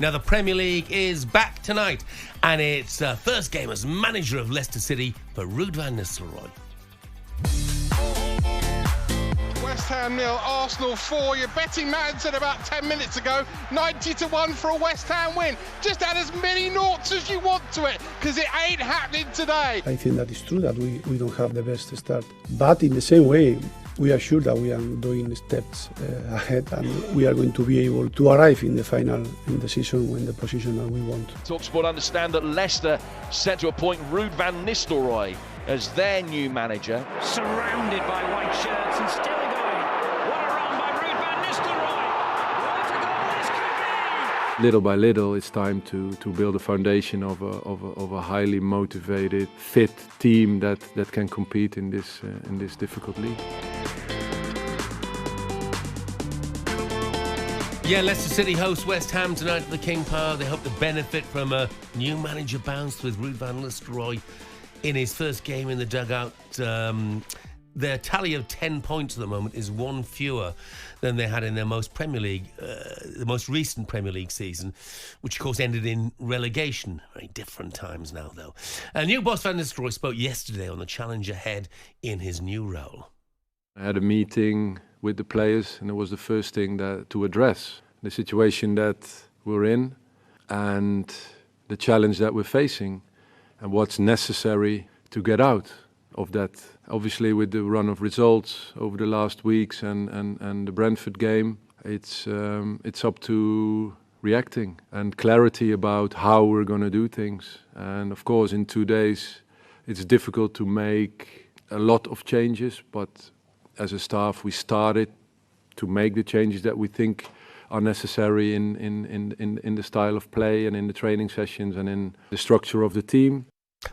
Now, the Premier League is back tonight, and it's first game as manager of Leicester City for Ruud Van Nistelrooy. West Ham 0, Arsenal 4. Your betting man said about 10 minutes ago, 90-1 for a West Ham win. Just add as many noughts as you want to it, because it ain't happening today. I think that it's true that we don't have the best start. But in the same way, we are sure that we are doing steps ahead, and we are going to be able to arrive in the final in the season in the position that we want. talkSPORT understand that Leicester set to appoint Ruud Van Nistelrooy as their new manager. Surrounded by white shirts and still going. What a run by Ruud Van Nistelrooy. What a goal this could be. Little by little, it's time to build a foundation of a highly motivated, fit team that can compete in this difficult league. Yeah, Leicester City host West Ham tonight at the King Power. They hope to benefit from a new manager bounce with Ruud Van Nistelrooy in his first game in the dugout. Their tally of 10 points at the moment is one fewer than they had in their the most recent Premier League season, which of course ended in relegation. Very different times now, though. New boss Van Nistelrooy spoke yesterday on the challenge ahead in his new role. I had a meeting with the players, and it was the first thing to address the situation that we're in and the challenge that we're facing and what's necessary to get out of that. Obviously, with the run of results over the last weeks and the Brentford game, it's up to reacting and clarity about how we're going to do things. And of course, in 2 days, it's difficult to make a lot of changes, but as a staff, we started to make the changes that we think are necessary in the style of play and in the training sessions and in the structure of the team.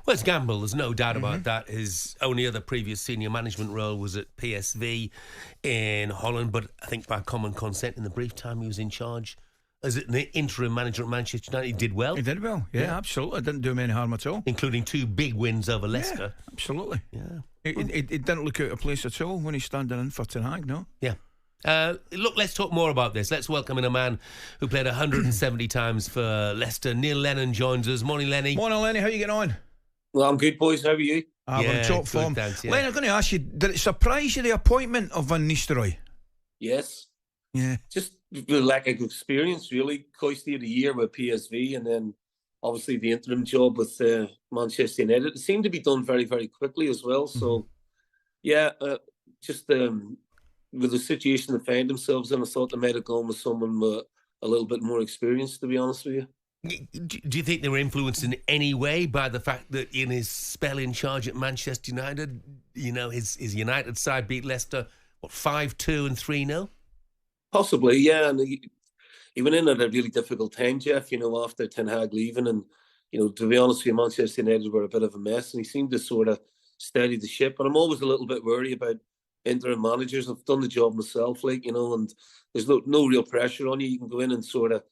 Well, it's gamble, there's no doubt about that. His only other previous senior management role was at PSV in Holland, but I think by common consent in the brief time he was in charge as an interim manager at Manchester United, he did well. He did well, yeah, absolutely. It didn't do him any harm at all. Including 2 big wins over Leicester. Yeah, absolutely. Yeah. It didn't look out of place at all when he's standing in for Ten Hag, no? Yeah. Look, let's talk more about this. Let's welcome in a man who played 170 times for Leicester. Neil Lennon joins us. Morning, Lenny. Morning, Lenny. How you getting on? Well, I'm good, boys. How are you? We're in top good, form. thanks, yeah. Lenny, I'm going to ask you, did it surprise you, the appointment of Van Nistelrooy? Yes. Yeah. Just the lack of experience, really. Coisty of the year with PSV, and then obviously the interim job with Manchester United. It seemed to be done very, very quickly as well. So, yeah, just with the situation they found themselves in, I thought they might have gone with someone with a little bit more experience, to be honest with you. Do you think they were influenced in any way by the fact that in his spell in charge at Manchester United, you know, his United side beat Leicester, 5-2 and 3-0? Possibly, yeah. And he went in at a really difficult time, Jeff, after Ten Hag leaving. And, to be honest with you, Manchester United were a bit of a mess. And he seemed to sort of steady the ship. But I'm always a little bit worried about interim managers. I've done the job myself, and there's no real pressure on you. You can go in and sort of,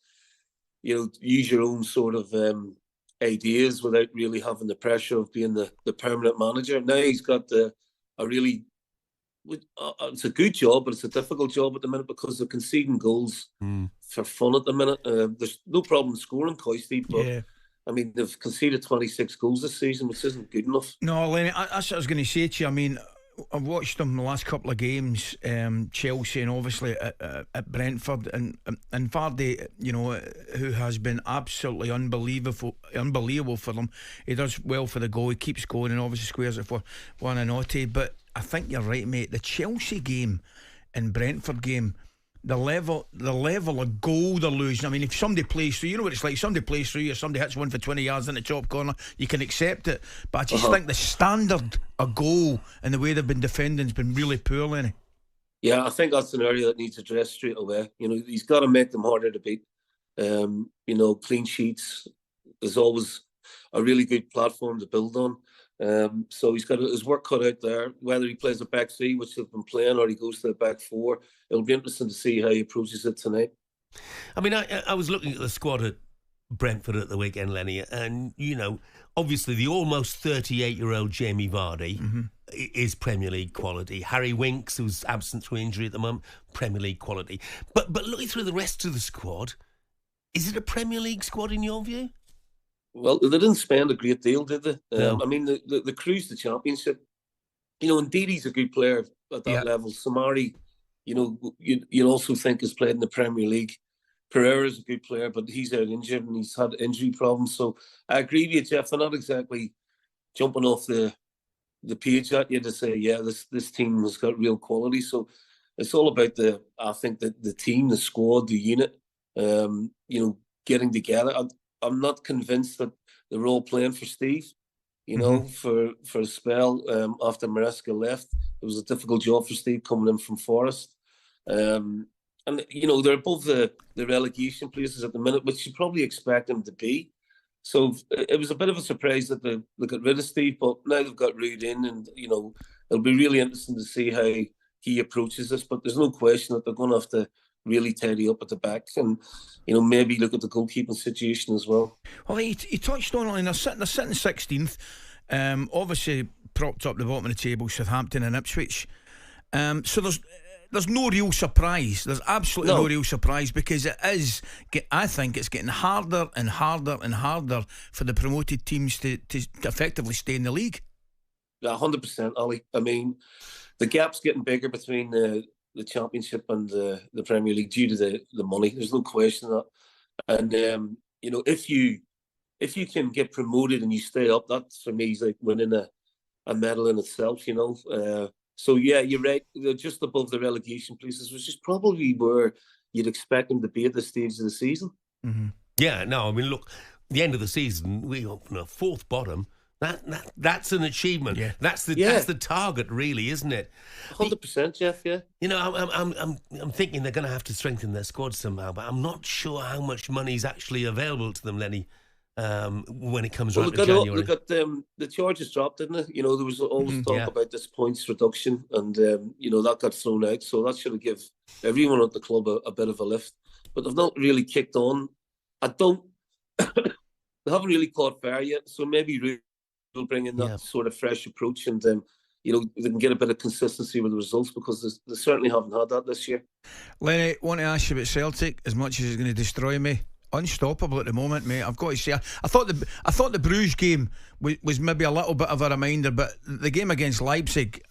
use your own sort of ideas without really having the pressure of being the permanent manager. Now he's got it's a good job, but it's a difficult job at the minute because they're conceding goals for fun at the minute. There's no problem scoring, Coisty, but yeah. I mean, they've conceded 26 goals this season, which isn't good enough. No, Lenny, that's what I was going to say to you. I mean, I've watched them the last couple of games, Chelsea and obviously at Brentford, and Vardy, who has been absolutely unbelievable for them. He does well for the goal, he keeps going and obviously squares it for Buonanotte. But I think you're right, mate. The Chelsea game and Brentford game, the level of goal they're losing. I mean, if somebody plays through, you know what it's like, somebody plays through you, somebody hits one for 20 yards in the top corner, you can accept it. But I just think the standard of goal and the way they've been defending has been really poor, Lenny. Yeah, I think that's an area that needs addressed straight away. He's got to make them harder to beat. Clean sheets is always a really good platform to build on. So he's got his work cut out there. Whether he plays a back three, which he's been playing, or he goes to the back four, it'll be interesting to see how he approaches it tonight. I mean, I was looking at the squad at Brentford at the weekend, Lenny, and obviously the almost 38-year-old Jamie Vardy is Premier League quality. Harry Winks, who's absent through injury at the moment, Premier League quality. But looking through the rest of the squad, Is it a Premier League squad in your view? Well, they didn't spend a great deal, did they? No. I mean, the cruise the Championship. Indeed, he's a good player at that level. Samari, you'd also think has played in the Premier League. Pereira's a good player, but he's out injured and he's had injury problems. So I agree with you, Jeff. They're not exactly jumping off the page at you to say, yeah, this team has got real quality. So it's all about the team, the squad, the unit, getting together. I'm not convinced that they're all playing for Steve, for a spell after Maresca left. It was a difficult job for Steve coming in from Forest. And they're above the relegation places at the minute, which you probably expect them to be. So it was a bit of a surprise that they got rid of Steve, but now they've got Ruud in, and it'll be really interesting to see how he approaches this. But there's no question that they're going to have to really tidy up at the back, and maybe look at the goalkeeping situation as well. Well, he touched on it. They're sitting 16th, obviously propped up the bottom of the table, Southampton and Ipswich. So there's no real surprise. There's absolutely no real surprise, because I think it's getting harder and harder and harder for the promoted teams to effectively stay in the league. Yeah, 100%, Ali. I mean, the gap's getting bigger between the Championship and the Premier League due to the money. There's no question of that. And if you can get promoted and you stay up, that for me is like winning a medal in itself. So yeah, you're right. They're just above the relegation places, which is probably where you'd expect them to be at this stage of the season. Mm-hmm. Yeah, no, I mean, look, the end of the season, we open a fourth bottom. That's an achievement. Yeah. That's the target, really, isn't it? 100%, Jeff. Yeah. I'm thinking they're going to have to strengthen their squad somehow, but I'm not sure how much money is actually available to them, Lenny, when it comes around to January. The charges dropped, didn't it? There was always talk about this points reduction, and that got thrown out. So that should have given everyone at the club a bit of a lift. But they've not really kicked on. They haven't really caught fire yet. So maybe will bring in that sort of fresh approach, and they can get a bit of consistency with the results, because they certainly haven't had that this year. Lenny, I want to ask you about Celtic. As much as it's going to destroy me, unstoppable at the moment, mate. I've got to say, I thought the Bruges game was maybe a little bit of a reminder, but the game against Leipzig,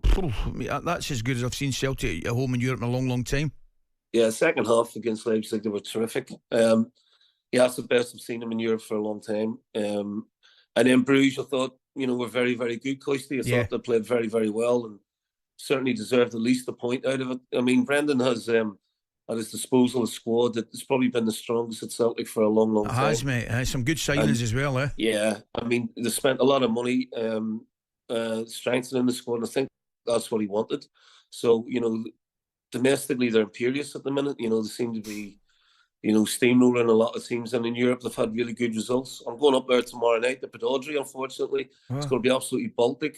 that's as good as I've seen Celtic at home in Europe in a long, long time. Yeah, second half against Leipzig, they were terrific. That's the best I've seen them in Europe for a long time. And then Bruges, I thought, were very, very good. Coisty, I thought they played very, very well, and certainly deserved at least a point out of it. I mean, Brendan has at his disposal a squad that's probably been the strongest at Celtic for a long, long time. It has, mate. Some good signings as well, eh? Yeah, I mean, they spent a lot of money strengthening the squad, and I think that's what he wanted. So, domestically, they're imperious at the minute. They seem to be steamrolling a lot of teams, and in Europe they've had really good results. I'm going up there tomorrow night to Podolski, unfortunately. It's going to be absolutely Baltic.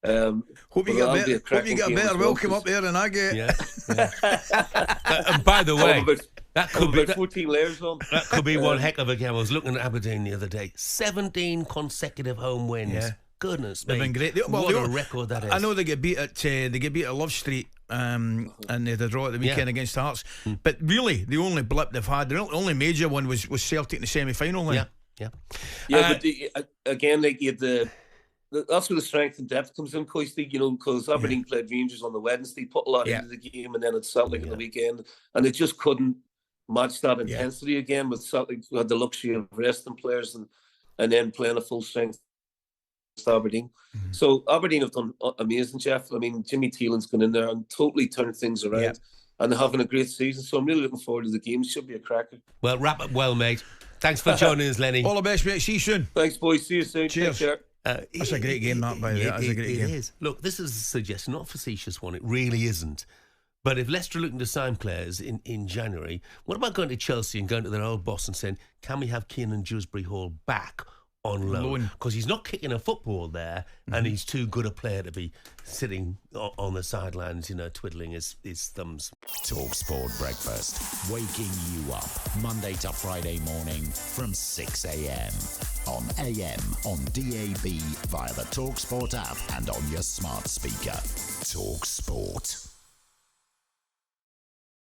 Hope you get a better welcome up there than I get. Yeah. And by the way, that could be 14 layers on. That could be one heck of a game. I was looking at Aberdeen the other day. 17 consecutive home wins. Yeah. Goodness me. They've been great. What a record that is. I know they get beat at Love Street, and they had a draw at the weekend against Hearts. But really, the only blip they've had, the only major one was Celtic in the semi-final. Yeah. But again, like that's where the strength and depth comes in, Coisty. Because Aberdeen played Rangers on the Wednesday, put a lot into the game, and then it's Celtic at the weekend, and they just couldn't match that intensity again. With Celtic, who had the luxury of resting players and then playing a full strength Aberdeen. So Aberdeen have done amazing, Jeff. I mean, Jimmy Thielen's gone in there and totally turned things around, and they're having a great season. So I'm really looking forward to the game. It should be a cracker. Well, wrap up well, mate. Thanks for joining us, Lenny. All the best, mate. See you soon. Thanks, boys. See you soon. Cheers. Take care. That's a great game, that, by the way. That's a great game. It is. Look, this is a suggestion, not a facetious one. It really isn't. But if Leicester are looking to sign players in January, what about going to Chelsea and going to their old boss and saying, can we have Kiernan Dewsbury Hall back on loan? Because he's not kicking a football there, and he's too good a player to be sitting on the sidelines, twiddling his thumbs. talkSPORT Breakfast, waking you up Monday to Friday morning from 6 a.m. on AM, on DAB, via the talkSPORT app, and on your smart speaker. talkSPORT.